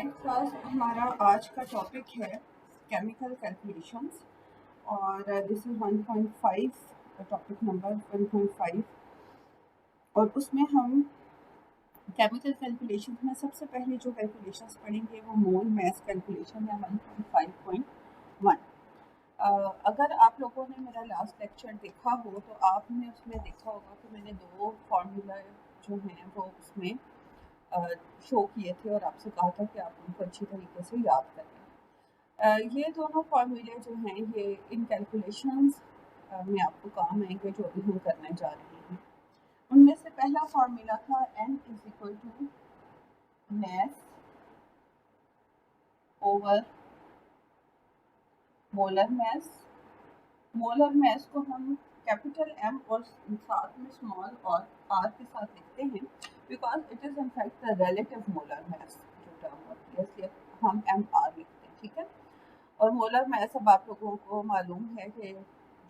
Ninth class हमारा आज का टॉपिक है केमिकल कैलकुलेशंस और दिस इज 1.5 टॉपिक नंबर 1.5 और उसमें हम केमिकल कैलकुलेशंस में सबसे पहले जो कैलकुलेशंस पढ़ेंगे वो मोल मास कैलकुलेशन है 1.5.1। अगर आप लोगों ने मेरा लास्ट लेक्चर देखा हो तो आपने उसमें देखा होगा कि मैंने दो फार्मूला जो हैं वो उसमें शो किए थे और आपसे कहा था कि आप उनको अच्छी तरीके से याद करें। ये दोनों फार्मूले जो हैं ये इन कैलकुलेशंस में आपको काम आएंगे जो अभी हम करने जा रहे हैं। उनमें से पहला फार्मूला था N is equal to mass over molar mass. Molar mass को हम कैपिटल M और साथ में स्मॉल और R के साथ लिखते हैं because it is in fact the relative molar mass जो टर्म होती है, इसलिए हम MR लिखते हैं। ठीक है, और मोलर मास अब आप लोगों को मालूम है कि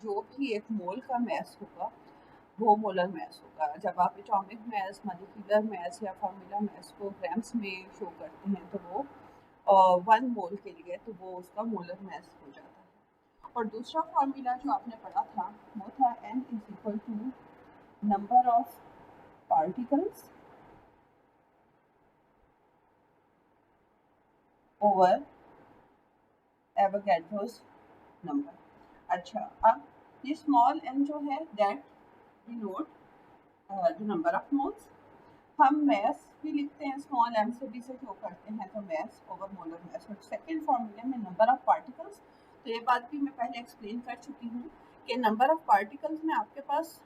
जो भी एक मोल का मास होगा वो मोलर मास होगा। जब आप एटॉमिक मास, मॉलिक्यूलर मास या फार्मूला मास को ग्राम्स में शो करते हैं तो वो 1 मोल के लिए तो वो उसका मोलर मास हो जाता है। और दूसरा फार्मूला जो आपने पढ़ा था वो था N is equal to number of particles over Avogadro's number. अच्छा, अब ये स्मॉल n जो है that denote the number of moles. हम मास भी लिखते हैं स्मॉल m से भी से शो करते हैं तो मास ओवर मोलर मास। और सेकंड फार्मूले में नंबर ऑफ पार्टिकल्स, तो ये बात भी मैं पहले एक्सप्लेन कर चुकी हूँ कि नंबर ऑफ पार्टिकल्स में आपके पास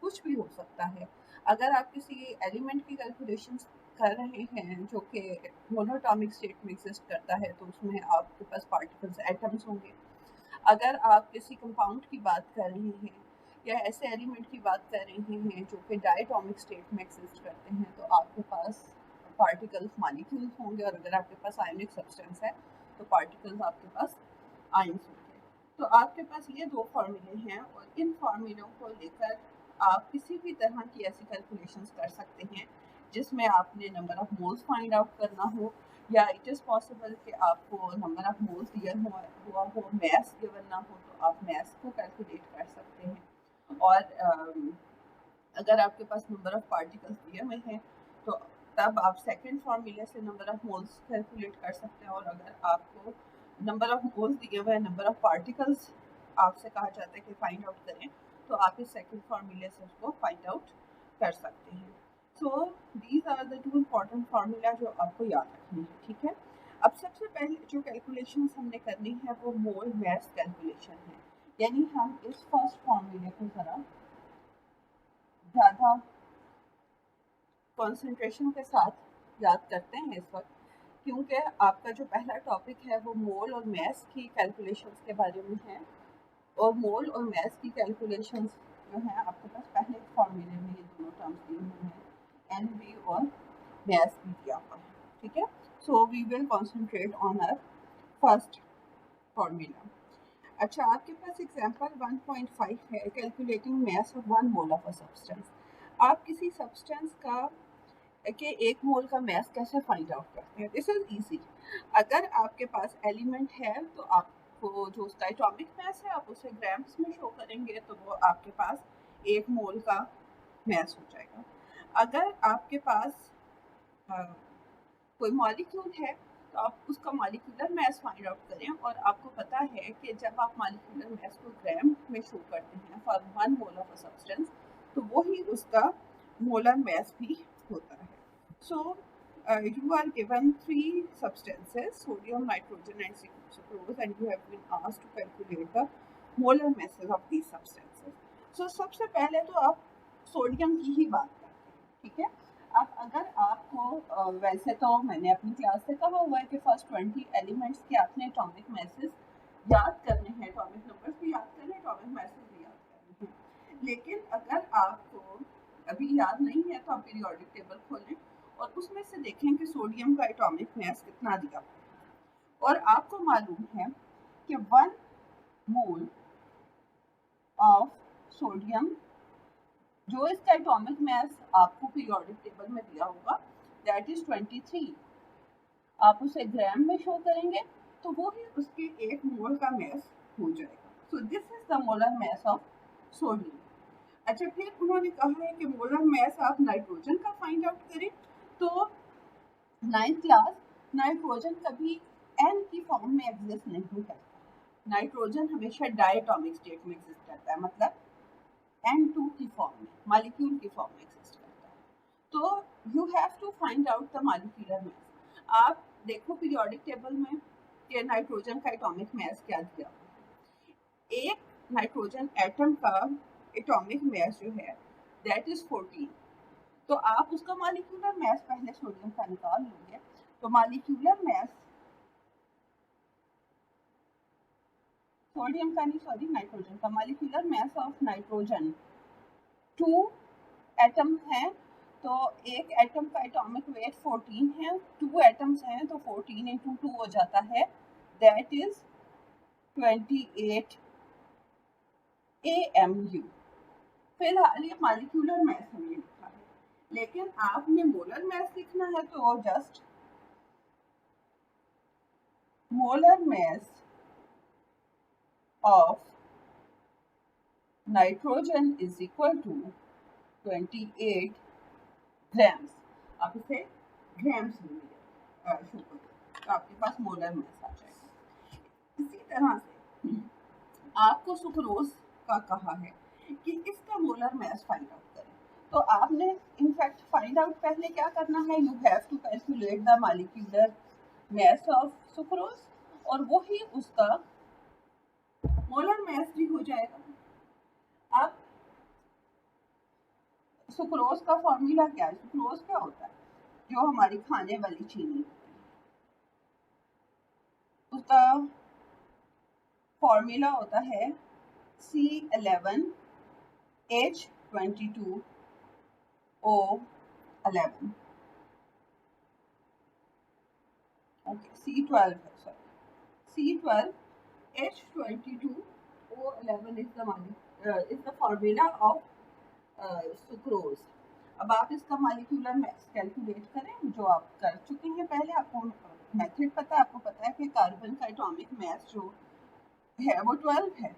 कुछ भी हो सकता है। अगर आप किसी एलिमेंट की कैलकुलेशंस कर रहे हैं जो कि मोनोटॉमिक स्टेट में एग्जिस्ट करता है तो उसमें आपके पास पार्टिकल्स एटम्स होंगे। अगर आप किसी कंपाउंड की बात कर रहे हैं या ऐसे एलिमेंट की बात कर रहे हैं जो कि डायटोमिक स्टेट में एग्जिस्ट करते हैं तो आपके पास पार्टिकल्स मॉलिक्यूल्स होंगे, और अगर आपके पास आयनिक सब्सटेंस है तो पार्टिकल्स आपके पास आयंस होंगे। तो आपके पास ये दो फार्मूले हैं और इन फार्मूलों को लेकर आप किसी भी तरह की ऐसी कैलकुलेशंस कर सकते हैं जिसमें आपने number of moles find out करना हो, या इट इज़ पॉसिबल कि आपको नंबर ऑफ मोल्स दिया हुआ हो, मास गिवन ना हो तो आप मास को कैलकुलेट कर सकते हैं। और अगर आपके पास नंबर ऑफ पार्टिकल्स दिए हुए हैं तो तब आप सेकंड फार्मूले से नंबर ऑफ मोल्स कैलकुलेट कर सकते हैं। और अगर आपको नंबर ऑफ मोल्स दिए हुए हैं, नंबर ऑफ पार्टिकल्स आपसे कहा जाता है कि फाइंड आउट करें, तो आप इस सेकंड फार्मूले से उसको फाइंड आउट कर सकते हैं। So these are the two important formula जो आपको याद रखने हैं। ठीक है, अब सबसे पहले जो कैलकुलेशन हमने करनी है वो मोल मास कैलकुलेशन है। यानी हम इस फर्स्ट फार्मूले को ज़रा ज़्यादा कंसंट्रेशन के साथ याद करते हैं इस वक्त, क्योंकि आपका जो पहला टॉपिक है वो मोल और मास की कैलकुलेशंस के बारे में है। और मोल और मास की कैलकुलेशंस जो है आपके पास पहले फार्मूले में ये दोनों टर्म्स दिए हुए हैं, एन बी और मास भी दिया हुआ है। ठीक है, so we will concentrate on our first formula. अच्छा, आपके पास एग्जांपल 1.5 है, calculating mass of 1 mole of a substance. आप किसी सब्सटेंस का कि 1 मोल का मास कैसे फाइंड आउट करते हैं? This is easy. अगर आपके पास एलिमेंट है तो आपको जो उसका एटॉमिक मास है आप उसे ग्राम्स में शो करेंगे तो वो आपके पास 1 मोल का मास हो जाएगा। अगर आपके पास कोई मॉलिक्यूल है तो आप उसका मॉलिक्यूलर मास फाइंड आउट करें, और आपको पता है कि जब आप मॉलिक्यूलर मास को ग्राम में शो करते हैं for 1 mole of a substance तो वही उसका मोलर मास भी होता है। So, you are given 3 substances, sodium, nitrogen and sucrose, and you have been asked to calculate the molar masses of these substances. So, सबसे पहले तो आप सोडियम की ही बात करते हैं। ठीक है, अब अगर आपको वैसे तो मैंने अपनी क्लास से कहा हुआ है कि फर्स्ट 20 एलिमेंट्स के आपने एटॉमिक मैसेज याद करने हैं, एटॉमिक नंबर्स भी याद करने हैं, एटॉमिक मैसेज भी याद करने हैं। लेकिन अगर आपको अभी याद नहीं है तो आप पीरियोडिक टेबल खोलें और उसमें से देखें कि सोडियम का एटॉमिक मास कितना दिया हुआ है। और आपको मालूम है कि 1 मोल ऑफ सोडियम जो इसका एटॉमिक मास आपको पीरियोडिक टेबल में दिया होगा दैट इज 23। आप उसे ग्राम में शो करेंगे तो वो ही उसके 1 मोल का मैस हो जाएगा। So this is the molar mass of sodium. अच्छा, फिर उन्होंने कहा है कि मोलर मैस आप नाइट्रोजन का फाइंड आउट करें। तो 9th क्लास, नाइट्रोजन कभी एन की फॉर्म में एग्जिस्ट नहीं करता। नाइट्रोजन हमेशा डायटोमिक स्टेट में एग्जिस्ट करता है, मतलब N2 की फॉर्म में, मॉलिक्यूल की फॉर्म में एग्जिस्ट करता है। तो you have to find out the molecular mass. आप देखो पीरियोडिक टेबल में कि नाइट्रोजन का एटॉमिक मास क्या दिया। एक नाइट्रोजन एटम का एटॉमिक मास जो है दैट इज 14। तो आप उसका मॉलिक्यूलर मास पहले सोडियम का निकाल लोगे। तो मॉलिक्यूलर मास सोडियम का नहीं, सॉरी, नाइट्रोजन का molecular mass of nitrogen 2 atom है। तो एक एटम का एटॉमिक वेट 14 है, 2 एटम्स हैं तो 14 इंटू 2 हो जाता है, दैट इज 28 AMU। फिलहाल ये मॉलिक्यूलर मास हमने लिखा है, लेकिन आपने मोलर मास लिखना है तो just molar mass of nitrogen is equal to 28 grams. आप इसे ग्राम्स में शो करो तो आपके पास मोलर मास आ जाएगा। इसी तरह से आपको सुक्रोज का कहा है कि इसका मोलर मास फाइंड आउट करें। तो आपने इनफैक्ट फाइंड आउट पहले क्या करना है, you have to calculate the molecular mass of sucrose और वही उसका मोलर मास भी हो जाएगा। अब सुक्रोज का फॉर्मूला क्या है? सुक्रोज क्या होता है? जो हमारी खाने वाली चीनी उसका फॉर्मूला होता है C11H22O11। ओके, C12 है, sorry, C12H22O11 is the formula of sucrose. अब आप इसका मॉलिक्यूलर मास कैलकुलेट करें, जो आप कर चुके हैं पहले, आपको मेथड पता है, आपको पता है कि कार्बन का एटॉमिक मास जो है वो 12 है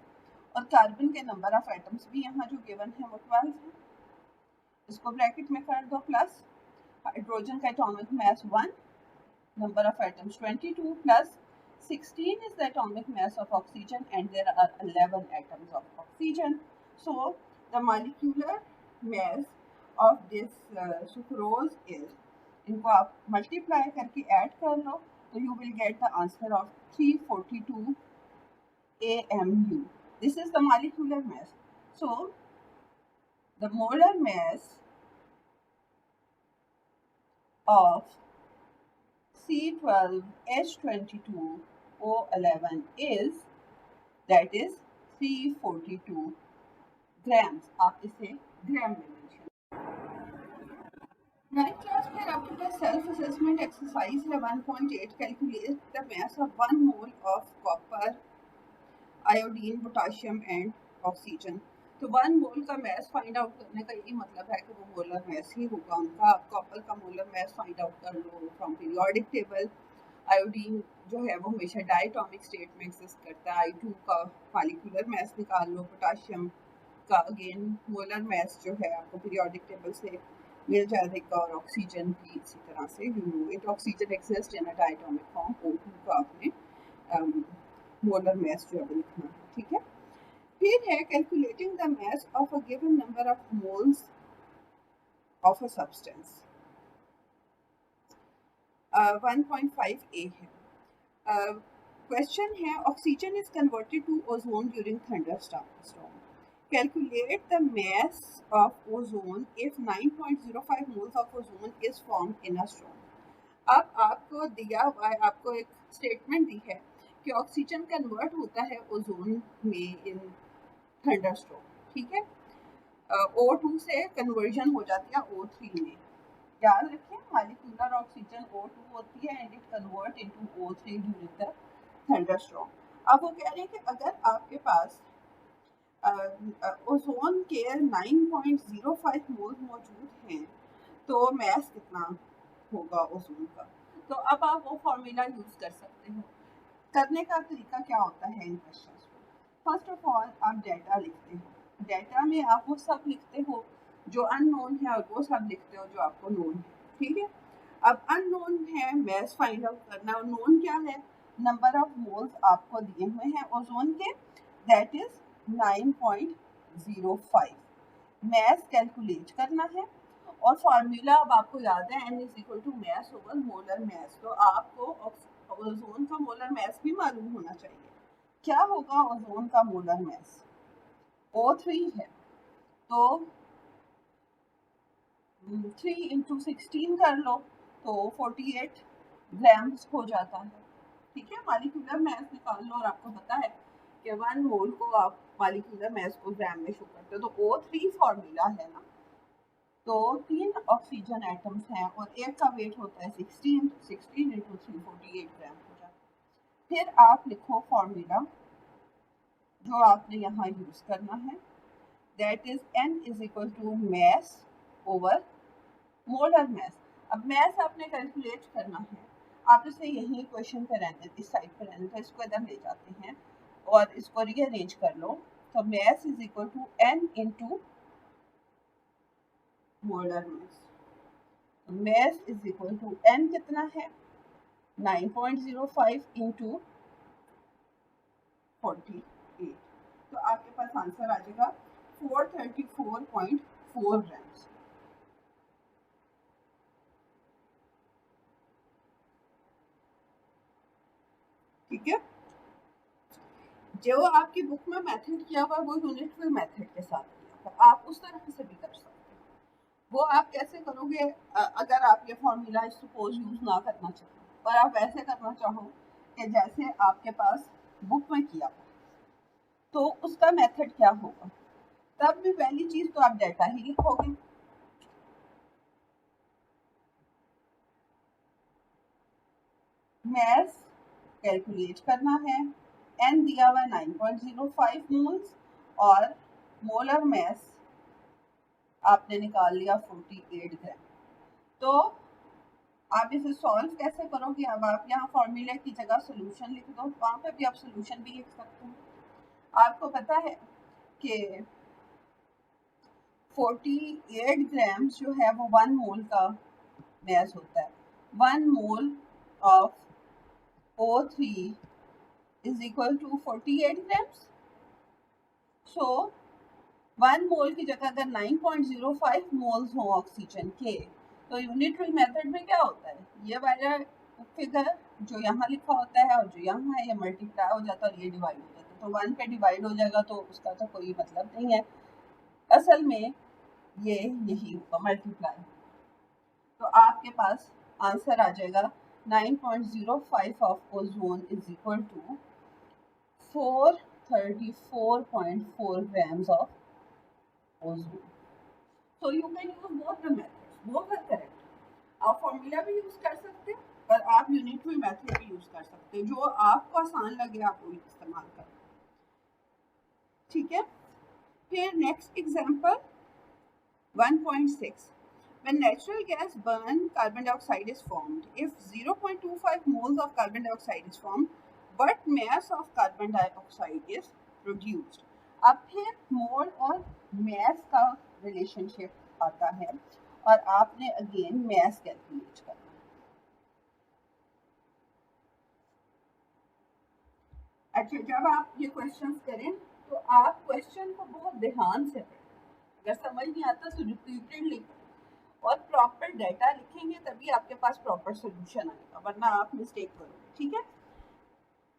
और कार्बन के नंबर ऑफ एटम्स भी यहाँ जो गिवन है वो 12 है। इसको ब्रैकेट में कर दो, प्लस हाइड्रोजन का atomic mass 1, number of atoms 22, plus 16 is the atomic mass of oxygen, and there are 11 atoms of oxygen. So the molecular mass of this sucrose is, इनको आप multiply करके add कर लो तो you will get the answer of 342 AMU. This is the molecular mass. So the molar mass of C12H22O11 is, that is 342 grams। आप इसे ग्राम में mention. 9th class में आपके पास सेल्फ असेसमेंट एक्सरसाइज है 1.8, calculate the mass of 1 mole of copper, iodine, potassium and oxygen. तो 1 मोल का mass find out करने का यही मतलब है कि वो मोलर मास ही होगा उनका। आप कॉपर का मोलर मास फाइंड आउट कर लो फ्रॉम पीरियोडिक टेबल। आयोडीन जो है वो हमेशा डायटोमिक स्टेट में एग्जिस्ट करता है, I2 का मॉलिक्यूलर मास निकाल लो। पोटाशियम का अगेन मोलर मास जो है आपको पीरियोडिक टेबल से मिल जाएगा, और ऑक्सीजन भी इसी तरह से, you know it, oxygen exist in a diatomic form. O2 का आपने मोलर मास जो है लिखना है, ठीक है। फिर है calculating the mass of a given number of moles of a substance. 1.5A है। क्वेश्चन है, oxygen is converted to ozone during thunderstorm. Calculate the mass of ozone if 9.05 moles of ozone is formed in a storm. अब आपको दिया हुआ है, आपको एक statement दी है कि ऑक्सीजन कन्वर्ट होता है ओजोन में इन थंडरस्टॉर्म, ठीक है। O2 से कन्वर्जन हो जाती है O3 में। याद रखें, मॉलिक्यूलर ऑक्सीजन O2 होती है and it convert into O3 during the thunderstorm. अब वो कह रहे हैं कि अगर आपके पास ओजोन के 9.05 मोल मौजूद हैं तो मास कितना होगा ओजोन का। तो अब आप वो फॉर्मूला यूज कर सकते हो। करने का तरीका क्या होता है इन क्वेश्चंस को? फर्स्ट ऑफ ऑल आप डेटा लिखते हो। डेटा में आप वो सब लिखते हो जो अननोन है और वो सब लिखते हो जो आपको नोन है। ठीक है, अब अननोन है मैस फाइंड आउट करना और नोन क्या है? नंबर ऑफ मोल्स आपको दिए हुए हैं ओजोन के, दैट इज 9.05। मैस कैलकुलेट करना है और फॉर्मूला अब आपको याद है, n is equal to mass over molar mass. तो आपको ओजोन का मोलर मैस भी मालूम होना चाहिए। क्या होगा ओजोन का मोलर मैस? O3 है, तो 3 इंटू 16 कर लो तो 48 ग्राम्स हो जाता है। ठीक है, मालिक्यूलर मैस निकाल लो और आपको पता है कि 1 मोल को आप मालिक्यूलर मैस को ग्राम में शो करते हो, तो O3 फॉर्मूला है ना। तो 3 ऑक्सीजन एटम्स हैं और एक का वेट होता है 16, 16 इंटू 3 48 ग्राम हो जाता है। फिर आप लिखो फॉर्मूला जो आपने यहाँ यूज करना है, that is n is equal to mass over molar mass. अब मैस आपने कैलकुलेट करना है, आप इसे यही क्वेश्चन पे रहने, इस साइड पे रहने, तो इसको इधर ले जाते हैं और इसको रीअरेंज कर लो। तो mass is equal to n into molar mass. Mass is equal to n कितना है? 9.05 इंटू 48। तो आपके पास आंसर आ जाएगा 434.4 ग्राम्स। ठीक है, जो आपकी बुक में मेथड किया हुआ वो यूनिटरी मेथड के साथ किया हुआ, आप उस तरह से भी कर सकते हैं। वो आप कैसे करोगे? अगर आप ये फॉर्मूला सपोज यूज ना करना चाहो और आप वैसे करना चाहो कि जैसे आपके पास बुक में किया हो, तो उसका मेथड क्या होगा? तब भी पहली चीज तो आप डेटा ही लिखोगे। मैस कैलकुलेट करना है, n दिया हुआ 9.05 मोल्स और मोलर मैस आपने निकाल लिया 48 ग्राम। तो आप इसे सॉल्व कैसे करोगे? अब आप यहाँ फॉर्मूले की जगह सोल्यूशन लिख दो, वहां पे भी आप सोल्यूशन भी लिख सकते हो। आपको पता है कि 48 ग्राम्स जो है वो 1 मोल का मैस होता है। 1 mole of O3 is equal to 48 grams. So 1 मोल की जगह अगर 9.05 मोल्स हो ऑक्सीजन के, तो यूनिटरी मेथड में क्या होता है? ये वाला फिगर जो यहाँ लिखा होता है और जो यहाँ है ये मल्टीप्लाई हो जाता है और ये डिवाइड हो जाता है। तो 1 पे डिवाइड हो जाएगा तो उसका तो कोई मतलब नहीं है, असल में ये यही होगा मल्टीप्लाई। तो आपके पास आंसर आ जाएगा 9.05 of ozone is equal to 434.4 grams of ozone. So you can use both the methods. Both are correct. आप फॉर्मूला भी यूज कर सकते हैं और आप यूनिटरी मेथड भी यूज कर सकते हैं, जो आपको आसान लगे आप वो इस्तेमाल करें। ठीक है, फिर next example 1.6। When natural gas burn, carbon dioxide is formed. If 0.25 moles of carbon dioxide is formed, what mass of carbon dioxide is produced? अब फिर मोल और मैस का रिलेशनशिप आता है और आपने अगेन मैस कैलकुलेट करना है। अच्छा, जब आप ये क्वेश्चंस करें तो आप क्वेश्चन को बहुत ध्यान से पढ़ें। अगर समझ नहीं आता तो रिपीटेडली और प्रॉपर डेटा लिखेंगे तभी आपके पास प्रॉपर सोल्यूशन आएगा, वरना आप मिस्टेक करोगे। ठीक है,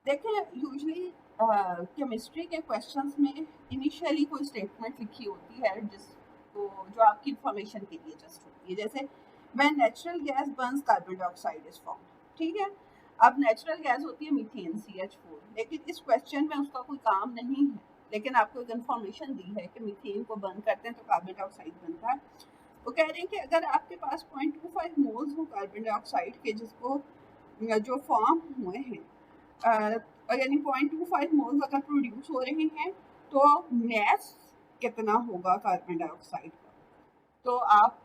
देखें यूजुअली केमिस्ट्री के क्वेश्चंस में इनिशियली कोई स्टेटमेंट लिखी होती है जिसको जो आपकी इंफॉर्मेशन के लिए जस्ट होती है, जैसे when natural gas Burns carbon dioxide is form. ठीक है, अब नेचुरल गैस होती है मीथेन CH4, लेकिन इस क्वेश्चन में उसका कोई काम नहीं है, लेकिन आपको एक इन्फॉर्मेशन दी है कि मीथेन को बर्न करते हैं तो कार्बन डाइऑक्साइड बनता है। वो कह रहे हैं कि अगर आपके पास 0.25 मोल्स हो कार्बन डाइऑक्साइड के, जिसको जो फॉर्म हुए हैं, यानी 0.25 मोल्स अगर प्रोड्यूस हो रहे हैं, तो मैस कितना होगा कार्बन डाइऑक्साइड का? तो आप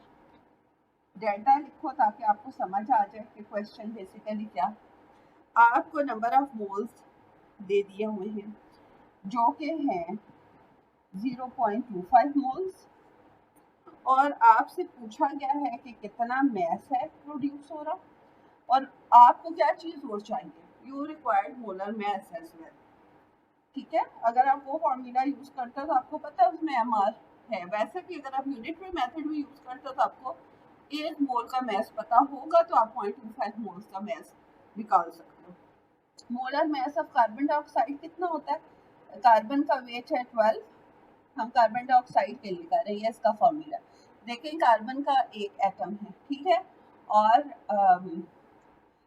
डेल्टा लिखो ताकि आपको समझ आ जाए कि क्वेश्चन बेसिकली क्या। आपको नंबर ऑफ मोल्स दे दिए हुए हैं जो कि हैं 0.25 मोल्स, और आपसे पूछा गया है कि कितना मैस है प्रोड्यूस हो रहा, और आपको क्या चीज़ और चाहिए, you required molar mass as well. ठीक है, अगर आप वो फॉर्मूला यूज़ करते हो तो आपको पता है उसमें एमआर है। वैसे भी अगर आप यूनिटरी मेथड में यूज़ करते हो तो आपको 1 मोल का मैस पता होगा, तो आप 0.25 मोल्स का मैस निकाल सकते हो। Molar mass of carbon dioxide कितना होता है? कार्बन का वेट है 12, हम कार्बन डाइऑक्साइड के लिए कर रहे हैं, इसका फॉर्मूला देखें। कार्बन का एक एटम है, ठीक है, और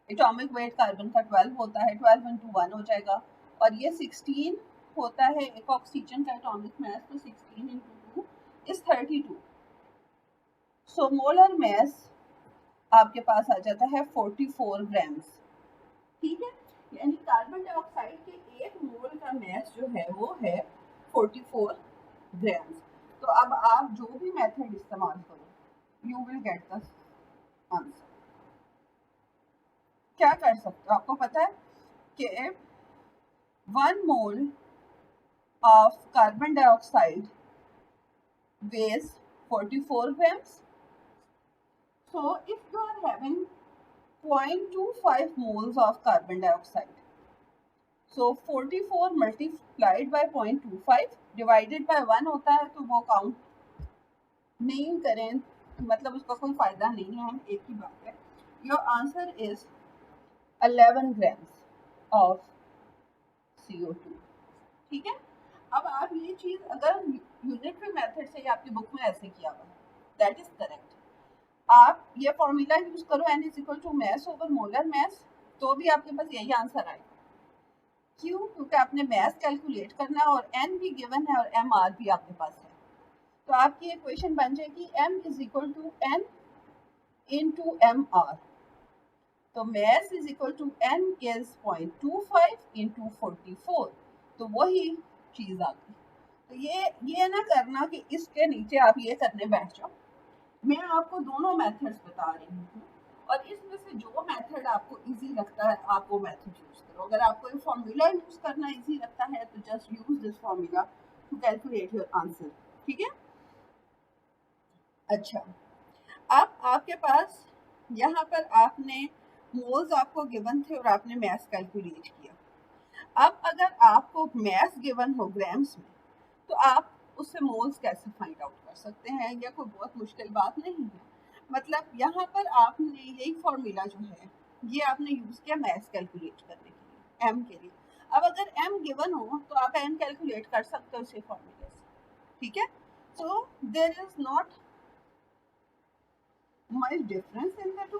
एटॉमिक वेट कार्बन का 12 होता है, 12 इंटू 1 हो जाएगा, और ये 16 होता है एक ऑक्सीजन का एटॉमिक मास, तो 16 into 2 is 32। So molar mass आपके पास आ जाता है 44 ग्राम्स। ठीक है, यानी कार्बन डाइऑक्साइड के 1 मोल का मास जो है वो है 44 ग्राम्स। तो अब आप जो भी मेथड इस्तेमाल करो, you will get the answer. क्या कर सकते हो, आपको पता है कि 1 मोल of carbon dioxide weighs 44 grams. So if you are having 0.25 moles of carbon dioxide, so 44 multiplied by 0.25 divided by 1 होता है, तो वो काउंट नहीं करें, मतलब उसका कोई फायदा नहीं है, एक ही बात है। Your answer is 11 grams of CO2। ठीक है, अब आप ये चीज अगर यूनिटरी मेथड से आपकी बुक में ऐसे किया हुआ है, दैट इज करेक्ट। आप ये फॉर्मूला यूज करो n is equal to mass over molar mass, तो भी आपके पास यही आंसर आएगा। क्यों? क्योंकि आपने मैस कैलकुलेट करना है और n भी गिवन है और एम आर भी आपके पास है। तो आपकी इक्वेशन बन जाएगी m is equal to n into M R. तो mass is equal to n is 0.25 into 44, तो वही चीज आ गई। तो ये ना करना कि इसके नीचे आप ये करने बैठ जाओ। मैं आपको दोनों मेथड्स बता रही हूँ, और इसमें से जो मेथड आपको इजी लगता है आप वो मेथड यूज करो। अगर आपको ये फॉर्मूला यूज करना इजी लगता है तो just use this formula to calculate your answer. ठीक है, अच्छा, अब आपके पास यहाँ पर आपने मोल्स आपको गिवन थे और आपने मैस कैलकुलेट किया। अब अगर आपको मैस गिवन हो ग्राम्स में, तो आप उससे मोल्स कैसे फाइंड आउट कर सकते हैं? यह कोई बहुत मुश्किल बात नहीं है। मतलब यहाँ पर आपने यही फॉर्मूला जो है ये आपने यूज किया मैस कैलकुलेट करने के लिए, एम के लिए। अब अगर एम गिवन हो तो आप एन कैलकुलेट कर सकते हो इसी फॉर्मूले से। ठीक है, so there is not much difference in the two,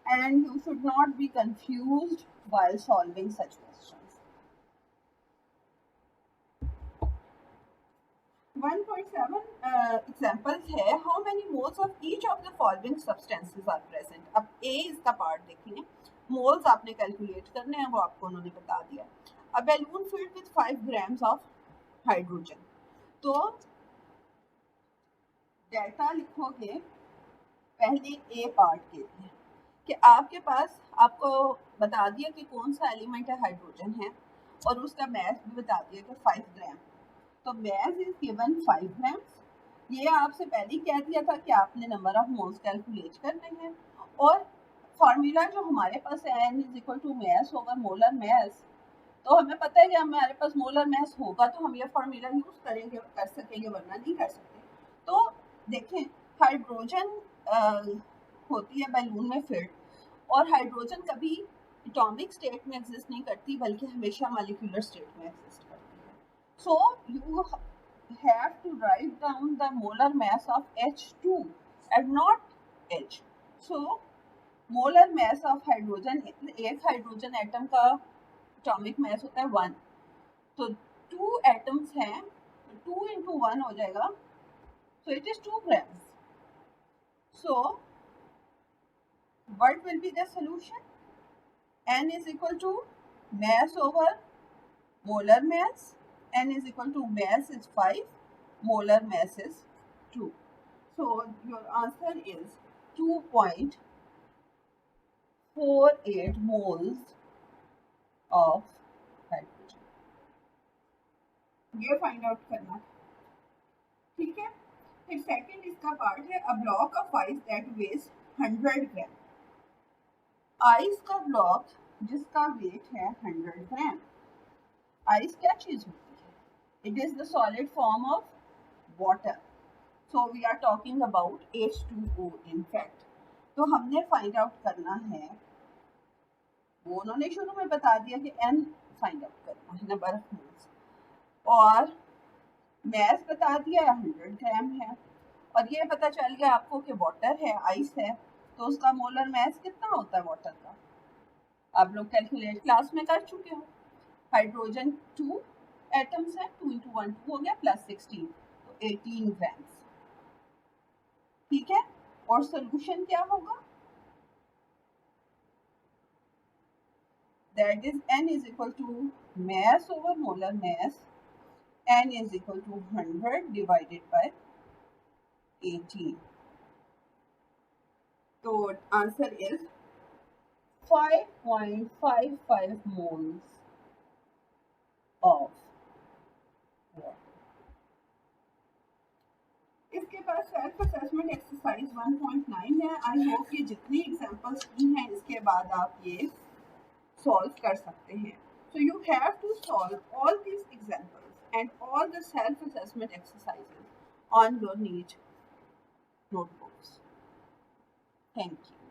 and you should not be confused while solving such questions. 1.7 examples है, how many moles of each of the following substances are present। अब A इसका part देखेंगे, moles आपने calculate करने हैं, वो आपको उन्होंने बता दिया। A balloon filled with 5 grams of hydrogen, तो डेटा लिखोगे पहले ए पार्ट के लिए कि आपके पास, आपको बता दिया कि कौन सा एलिमेंट है, हाइड्रोजन है, और उसका मैस भी बता दिया कि 5 ग्राम। तो मैस इज गिवन 5 ग्राम्स। ये आपसे पहले ही कह दिया था कि आपने नंबर ऑफ मोल्स कैलकुलेट करने हैं, और फॉर्मूला जो हमारे पास है n is equal to mass over molar mass, तो हमें पता है कि हमारे पास मोलर मैस होगा तो हम ये फॉर्मूला यूज करेंगे, कर सकेंगे, वरना नहीं कर सकते। तो देखें, हाइड्रोजन होती है बैलून में फिल्ड, और हाइड्रोजन कभी एटॉमिक स्टेट में एग्जिस्ट नहीं करती बल्कि हमेशा मॉलिक्यूलर स्टेट में एग्जिस्ट करती है। So you have to write down the molar mass of H2 and not H. So molar mass of hydrogen, एक हाइड्रोजन एटम का एटॉमिक मास होता है 1, तो 2 एटम्स हैं, तो 2 इंटू 1 हो जाएगा, so it is 2 grams. So what will be the solution? N is equal to mass over molar mass. N is equal to mass is 5, molar mass is 2. So your answer is 2.48 moles of hydrogen. ये find out करना, ठीक है। फिर second इसका part है a block of ice that weighs 100 gram. Ice का block जिसका weight है 100 ग्राम। आइस क्या चीज होती है? It is the solid form of water, so we are talking about H2O in fact. तो हमने फाइंड आउट करना है, वो उन्होंने शुरू में बता दिया कि n फाइंड आउट करना है, नंबर ऑफ मोल्स, और मैथ बता दिया 100 ग्राम है, और ये पता चल गया आपको कि वाटर है, आइस है, तो उसका मोलर मैस कितना होता है वाटर का? आप लोग कैलकुलेट क्लास में कर चुके हो। हाइड्रोजन 2 एटम्स है, 2 × 1 2 हो गया, प्लस 16 तो 18 ग्राम्स, ठीक है। और सोल्यूशन क्या होगा? That is n is equal to mass over molar mass, n is equal to 100 divided by 18. तो answer is 5.55 moles of water. इसके बाद सेल्फ असेसमेंट एक्सरसाइज 1.9 है। आई होप ये जितनी एग्जांपल्स की हैं इसके बाद आप ये सॉल्व कर सकते हैं। So you have to solve all these examples and all the self-assessment exercises on your NEET notebooks. Thank you.